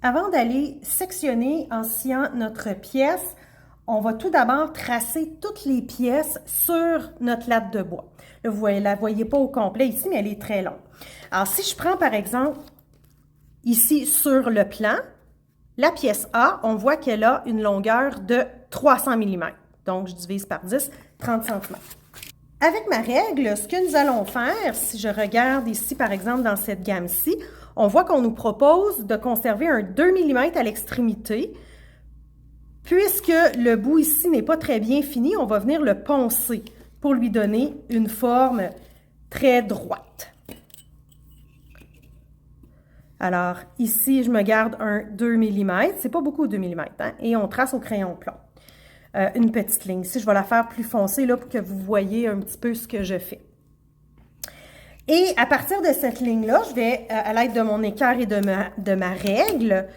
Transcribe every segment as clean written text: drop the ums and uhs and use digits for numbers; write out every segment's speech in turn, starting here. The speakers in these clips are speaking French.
Avant d'aller sectionner en sciant notre pièce, on va tout d'abord tracer toutes les pièces sur notre latte de bois. Là, vous ne la voyez pas au complet ici, mais elle est très longue. Alors, si je prends par exemple ici sur le plan, la pièce A, on voit qu'elle a une longueur de 300 mm. Donc, je divise par 10, 30 cm. Avec ma règle, ce que nous allons faire, si je regarde ici, par exemple, dans cette gamme-ci, on voit qu'on nous propose de conserver un 2 mm à l'extrémité. Puisque le bout ici n'est pas très bien fini, on va venir le poncer pour lui donner une forme très droite. Alors, ici, je me garde un 2 mm. C'est pas beaucoup 2 mm, hein? Et on trace au crayon plomb. Une petite ligne. Ici, je vais la faire plus foncée là, pour que vous voyez un petit peu ce que je fais. Et à partir de cette ligne-là, je vais, à l'aide de mon équerre et de ma règle,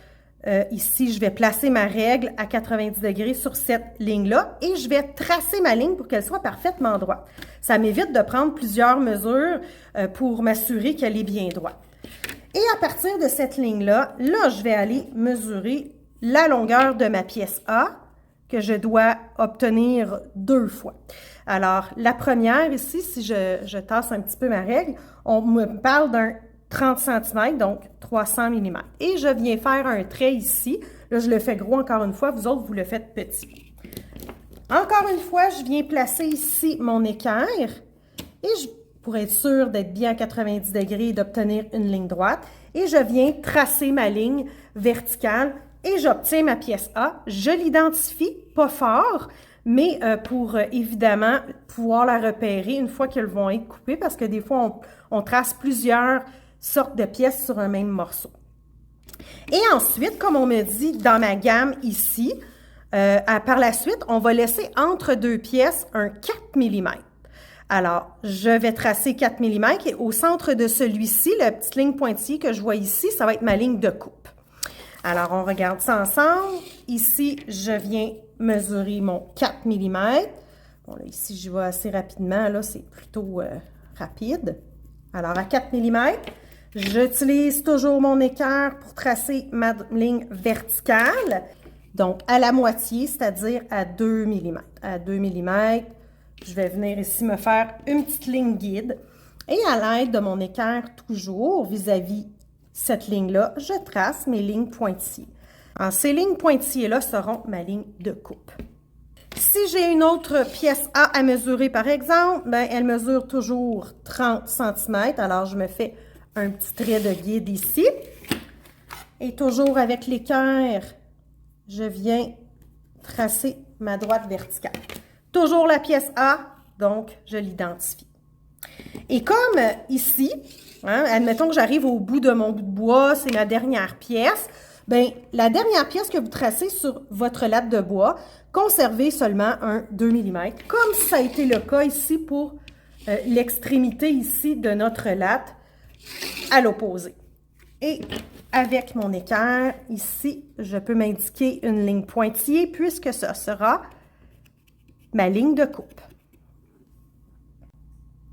ici, je vais placer ma règle à 90 degrés sur cette ligne-là et je vais tracer ma ligne pour qu'elle soit parfaitement droite. Ça m'évite de prendre plusieurs mesures pour m'assurer qu'elle est bien droite. Et à partir de cette ligne-là, je vais aller mesurer la longueur de ma pièce A que je dois obtenir 2 fois. Alors, la première ici, si je tasse un petit peu ma règle, on me parle d'un 30 cm, donc 300 mm. Et je viens faire un trait ici. Là, je le fais gros encore une fois. Vous autres, vous le faites petit. Encore une fois, je viens placer ici mon équerre. Et pour être sûr d'être bien à 90 degrés et d'obtenir une ligne droite. Et je viens tracer ma ligne verticale et j'obtiens ma pièce A. Je l'identifie, pas fort, mais pour évidemment pouvoir la repérer une fois qu'elles vont être coupées parce que des fois, on trace plusieurs sortes de pièces sur un même morceau. Et ensuite, comme on me dit dans ma gamme ici, par la suite, on va laisser entre deux pièces un 4 mm. Alors, je vais tracer 4 mm et au centre de celui-ci, la petite ligne pointillée que je vois ici, ça va être ma ligne de coupe. Alors, on regarde ça ensemble. Ici, je viens mesurer mon 4 mm. Bon, là, ici, j'y vais assez rapidement. Là, c'est plutôt rapide. Alors, à 4 mm, j'utilise toujours mon équerre pour tracer ma ligne verticale. Donc, à la moitié, c'est-à-dire à 2 mm. À 2 mm, je vais venir ici me faire une petite ligne guide. Et à l'aide de mon équerre, toujours vis-à-vis cette ligne-là, je trace mes lignes pointillées. Alors, ces lignes pointillées-là seront ma ligne de coupe. Si j'ai une autre pièce A à mesurer, par exemple, ben, elle mesure toujours 30 cm. Alors, je me fais un petit trait de guide ici. Et toujours avec l'équerre, je viens tracer ma droite verticale. Toujours la pièce A, donc je l'identifie. Et comme ici, hein, admettons que j'arrive au bout de mon bout de bois, c'est ma dernière pièce, bien, la dernière pièce que vous tracez sur votre latte de bois, conservez seulement un 2 mm, comme ça a été le cas ici pour l'extrémité ici de notre latte à l'opposé. Et avec mon équerre, ici, je peux m'indiquer une ligne pointillée puisque ce sera ma ligne de coupe.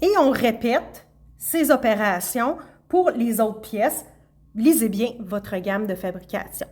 Et on répète ces opérations pour les autres pièces. Lisez bien votre gamme de fabrication.